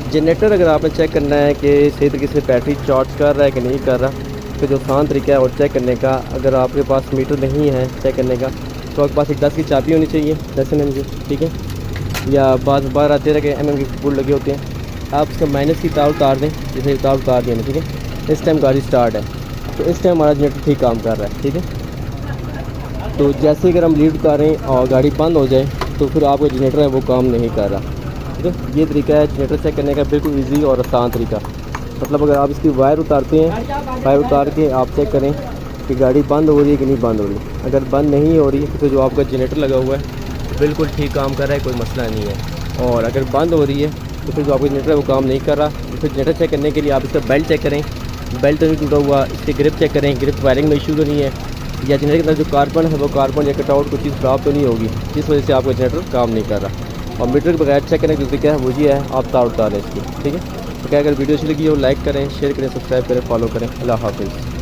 Generator अगर आपने check करना है कि सही तरीके से बैटरी चार्ज कर रहा है कि नहीं कर रहा, तो जो आसान तरीका है और चेक करने का, अगर आपके पास मीटर नहीं है चेक करने का, तो आपके पास एक 10 की चाबी होनी चाहिए, 10 mm की, ठीक है, या 12-13 के mm के बोर्ड लगे होते हैं। आप इसका माइनस की तार उतार दें, जैसे तार उतार दें, ठीक है। इस टाइम गाड़ी स्टार्ट है, तो इस टाइम हमारा जनरेटर ठीक काम कर रहा है, ठीक है। तो जैसे अगर हम लीड उतारें और गाड़ी बंद हो जाए, तो फिर आपका जनरेटर है वो काम नहीं कर रहा, ठीक है। ये तरीका है जनरेटर चेक करने का, बिल्कुल ईजी और आसान तरीका। मतलब अगर आप इसकी वायर उतारते हैं, वायर उतार के आप चेक करें कि गाड़ी बंद हो रही है कि नहीं बंद हो रही। अगर बंद नहीं हो रही है तो जो आपका जनरेटर लगा हुआ है बिल्कुल ठीक काम कर रहा है, कोई मसला नहीं है। और अगर बंद हो रही है तो फिर जो आपका जनरेटर है वो काम नहीं कर रहा। तो फिर जनरेटर चेक करने के लिए आप इसका बेल्ट चेक करें, बेल्ट नहीं टूटा हुआ, इसके ग्रिप चेक करें, ग्रिप वायरिंग में इशू तो नहीं है, या जनरेटर के अंदर जो कार्बन है वो कार्बन या कटआउट कोई चीज़ ख़राब तो नहीं होगी जिस वजह से आपका जनरेटर काम नहीं कर रहा। और मीटर के बगैर चेक करने की क्या है वो ये है, आप तार उतारें इसकी, ठीक है। तो क्या, अगर वीडियो अच्छी लगी हो लाइक करें, शेयर करें, सब्सक्राइब करें, फॉलो करें। अल्लाह हाफिज़।